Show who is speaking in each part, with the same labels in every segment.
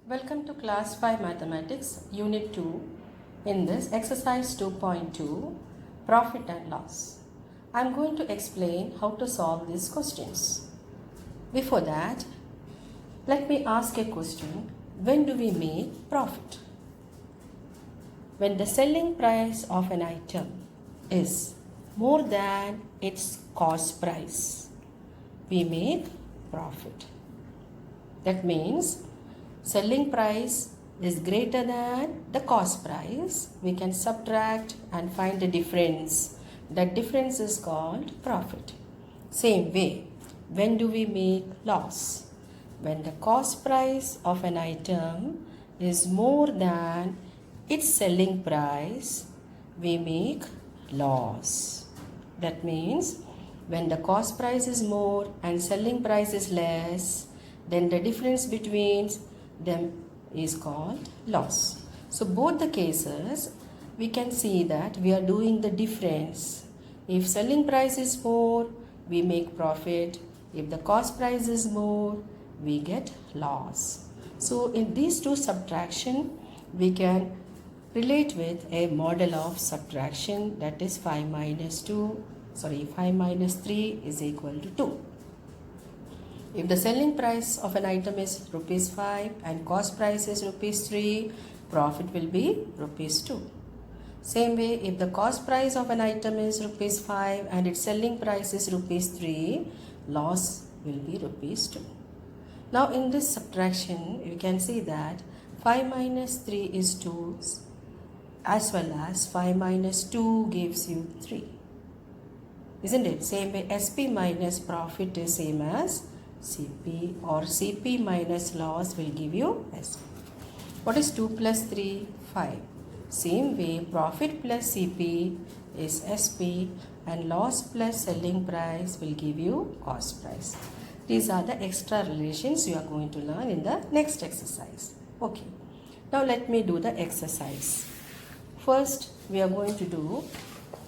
Speaker 1: Welcome to Class 5 Mathematics, Unit 2. In this exercise 2.2, Profit and Loss. I am going to explain how to solve these questions. Before that, let me ask a question. When do we make profit? When the selling price of an item is more than its cost price, we make profit. That means selling price is greater than the cost price. We can subtract and find the difference. That difference is called profit. Same way, when do we make loss? When the cost price of an item is more than its selling price, we make loss. That means when the cost price is more and selling price is less, then the difference between them is called loss. So both the cases we can see that we are doing the difference. If selling price is more, we make profit. If the cost price is more, we get loss. So in these two subtraction, we can relate with a model of subtraction, that is 5 minus 3 is equal to 2. If the selling price of an item is rupees 5 and cost price is rupees 3, profit will be rupees 2. Same way, if the cost price of an item is rupees 5 and its selling price is rupees 3, loss will be rupees 2. Now in this subtraction, you can see that 5 minus 3 is 2, as well as 5 minus 2 gives you 3. Isn't it? Same way, SP minus profit is same as CP, or CP minus loss will give you SP. What is 2 plus 3? 5. Same way, profit plus CP is SP and loss plus selling price will give you cost price. These are the extra relations you are going to learn in the next exercise. Okay. Now let me do the exercise. First, we are going to do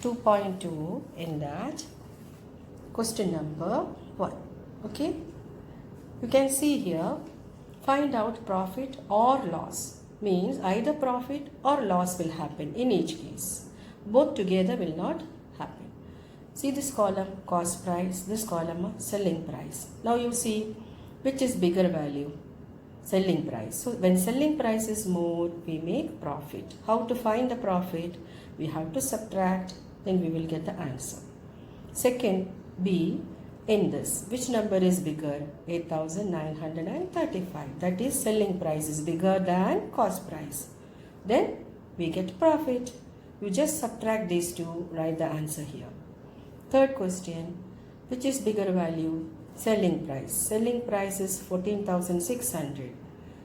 Speaker 1: 2.2 in that question number 1. Okay. You can see here, find out profit or loss. Means either profit or loss will happen in each case. Both together will not happen. See this column, cost price, this column, selling price. Now you see which is bigger value, selling price. So when selling price is more, we make profit. How to find the profit? We have to subtract, then we will get the answer. Second, B. In this, which number is bigger? 8,935. That is, selling price is bigger than cost price. Then we get profit. You just subtract these two, write the answer here. Third question, which is bigger value? Selling price. Selling price is 14,600.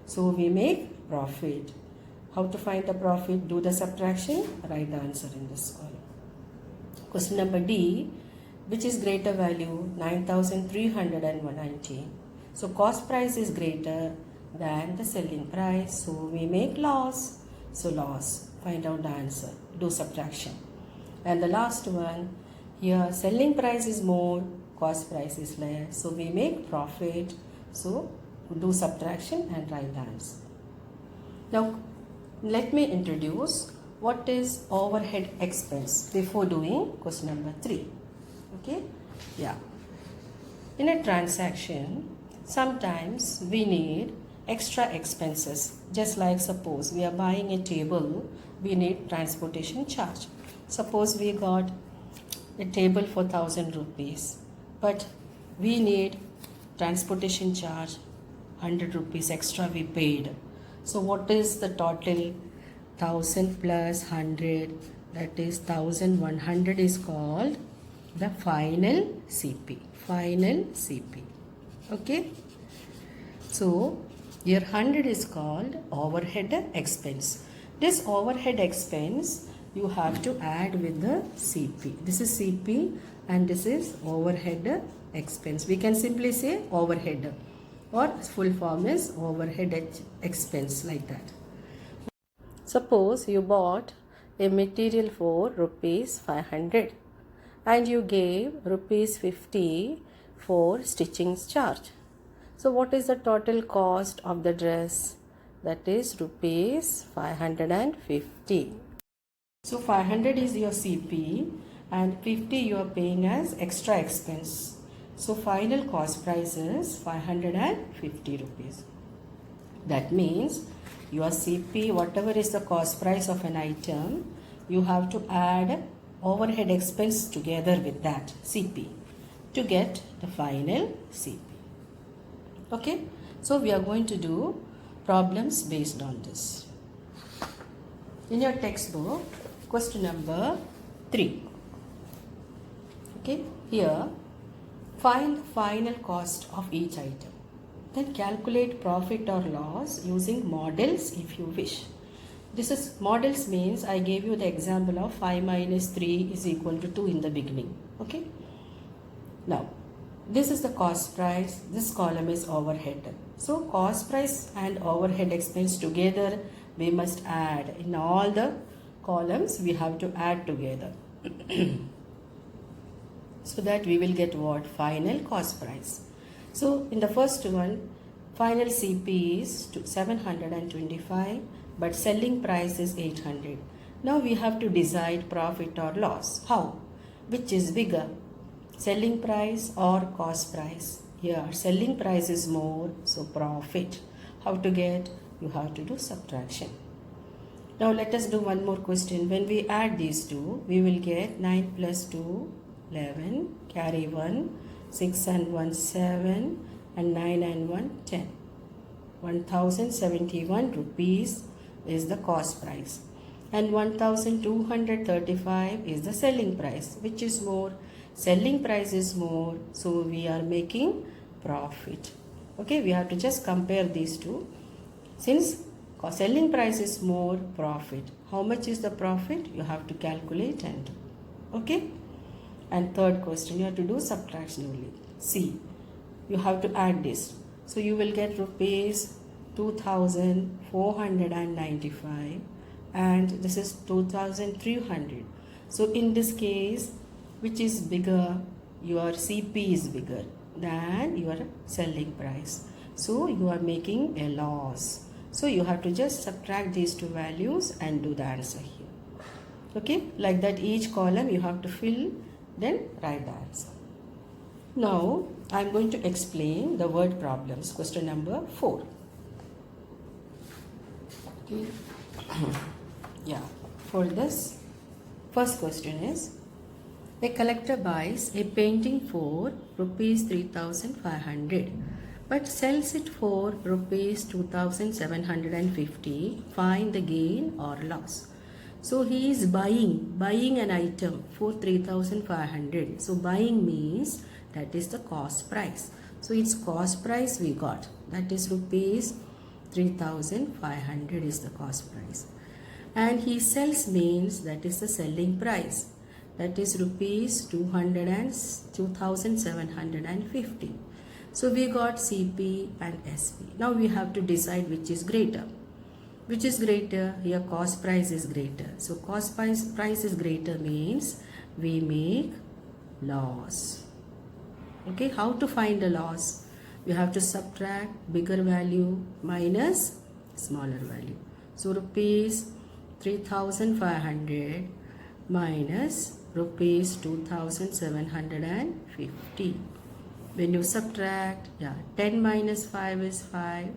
Speaker 1: So we make profit. How to find the profit? Do the subtraction, write the answer in this column. Question number D. Which is greater value? 9,319. So cost price is greater than the selling price. So we make loss. So loss. Find out the answer. Do subtraction. And the last one, here selling price is more, cost price is less. So we make profit. So do subtraction and write the answer. Now let me introduce what is overhead expense before doing question number 3. Okay, yeah. In a transaction, sometimes we need extra expenses. Just like suppose we are buying a table, we need transportation charge. Suppose we got a table for 1,000 rupees, but we need transportation charge 100 rupees extra we paid. So what is the total? 1,000 plus 100, that is 1,100 is called the final CP. Final CP. Okay. So your 100 is called overhead expense. This overhead expense you have to add with the CP. This is CP and this is overhead expense. We can simply say overhead, or full form is overhead expense, like that. Suppose you bought a material for rupees 500. And you gave rupees 50 for stitching charge. So what is the total cost of the dress? that is rupees 550. So 500 is your CP and 50 you are paying as extra expense. So final cost price is 550 rupees. That means your CP, whatever is the cost price of an item, you have to add overhead expense together with that CP to get the final CP. Okay, so we are going to do problems based on this. In your textbook, question number 3. Okay, here find the final cost of each item. Then calculate profit or loss using models if you wish. This is models means I gave you the example of 5 minus 3 is equal to 2 in the beginning. Okay. Now, this is the cost price. This column is overhead. So, cost price and overhead expense together we must add. In all the columns we have to add together. So that we will get what? Final cost price. So in the first one, final CP is 725, but selling price is 800. Now we have to decide profit or loss. How? Which is bigger? Selling price or cost price? Here selling price is more, so profit. How to get? You have to do subtraction. Now let us do one more question. When we add these two, we will get 9 plus 2, 11, carry 1, 6 and 1, 7, and 9 and 1, 10. 1071 rupees is the cost price. And 1235 is the selling price. Which is more? Selling price is more, so we are making profit. Okay, we have to just compare these two. Since selling price is more, profit. How much is the profit? You have to calculate and do. Okay. And third question, you have to do subtraction only. See, you have to add this. So you will get rupees 2495 and this is 2300. So in this case, which is bigger? Your CP is bigger than your selling price. So you are making a loss. So you have to just subtract these two values and do the answer here. Okay, like that each column you have to fill, then write the answer. Now I am going to explain the word problems. Question number 4. Okay. Yeah, for this first question is, a collector buys a painting for rupees 3,500 but sells it for rupees 2,750. Find the gain or loss. So he is buying an item for 3,500. So buying means that is the cost price. So its cost price we got, that is rupees 3,500 is the cost price. And he sells means that is the selling price, that is rupees 2,750. So we got CP and SP. Now we have to decide which is greater. Which is greater? Here cost price is greater. So cost price is greater means we make loss. Okay, how to find a loss? We have to subtract bigger value minus smaller value. So rupees 3,500 minus rupees 2,750. When you subtract, 10 minus 5 is 5.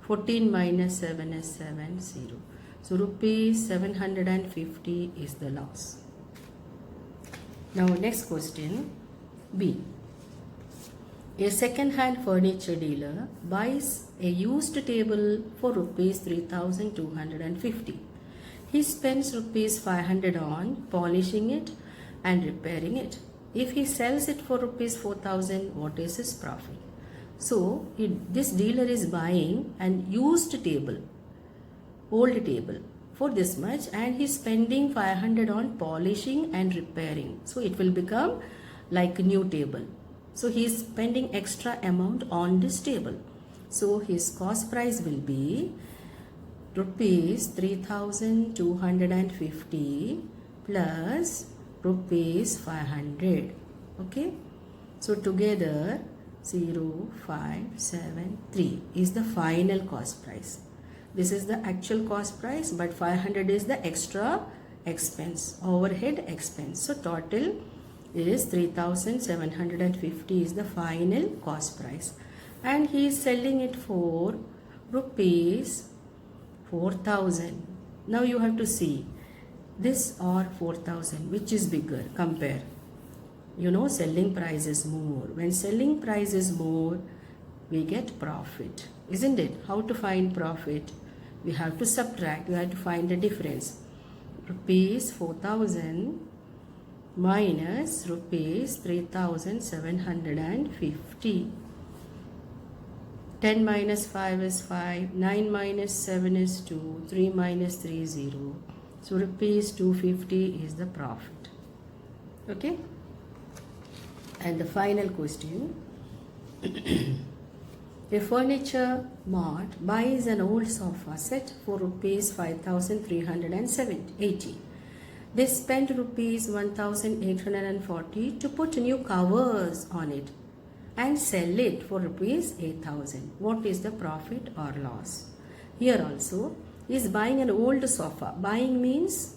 Speaker 1: 14 minus 7 is 7, 0. So rupees 750 is the loss. Now next question, B. A second-hand furniture dealer buys a used table for rupees 3,250. He spends rupees 500 on polishing it and repairing it. If he sells it for rupees 4,000, what is his profit? So this dealer is buying an used table, old table for this much, and he is spending 500 on polishing and repairing. So it will become like a new table. So he is spending extra amount on this table. So his cost price will be rupees 3,250 plus rupees 500. Okay. So together 0,573 is the final cost price. This is the actual cost price, but 500 is the extra expense, overhead expense. So total is 3,750 is the final cost price, and he is selling it for rupees 4,000. Now you have to see this or 4,000, which is bigger. Compare. You know, selling price is more. When selling price is more, we get profit, isn't it? How to find profit? We have to subtract. We have to find the difference. Rupees 4,000 minus rupees 3,750. 10 minus 5 is 5. 9 minus 7 is 2. 3 minus 3 is 0. So rupees 250 is the profit. Okay? And the final question. A furniture mart buys an old sofa set for rupees 5,380. They spent rupees 1,840 to put new covers on it and sell it for rupees 8,000. What is the profit or loss? Here also is buying an old sofa. Buying means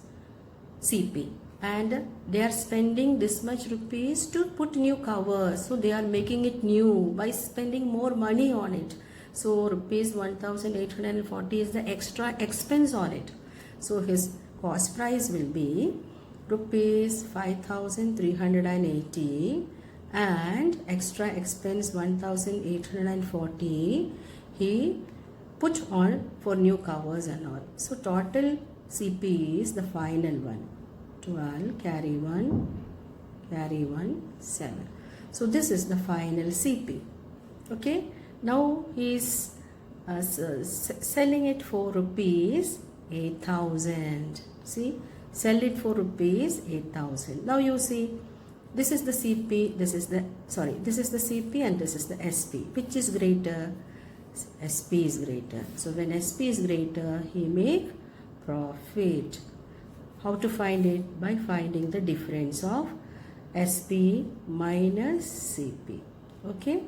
Speaker 1: CP, and they are spending this much rupees to put new covers. So they are making it new by spending more money on it. So rupees 1,840 is the extra expense on it. So his cost price will be rupees 5,380 and extra expense 1,840 he put on for new covers and all. So total CP is the final one. 12, carry 1, 7. So this is the final CP. Okay. Now he is selling it for rupees 8,000. See, sell it for rupees 8,000. Now you see, this is the CP, this is the CP and this is the SP. Which is greater? SP is greater. So when SP is greater, he make profit. How to find it? By finding the difference of SP minus CP. Okay.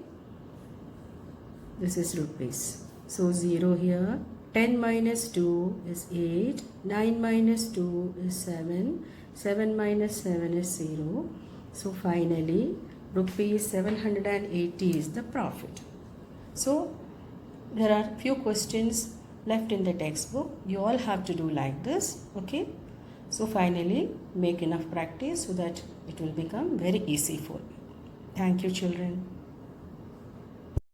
Speaker 1: This is rupees. So 0 here. 10 minus 2 is 8. 9 minus 2 is 7. 7 minus 7 is 0. So finally, rupees 780 is the profit. So there are few questions left in the textbook. You all have to do like this. Okay. So finally, make enough practice so that it will become very easy for you. Thank you, children.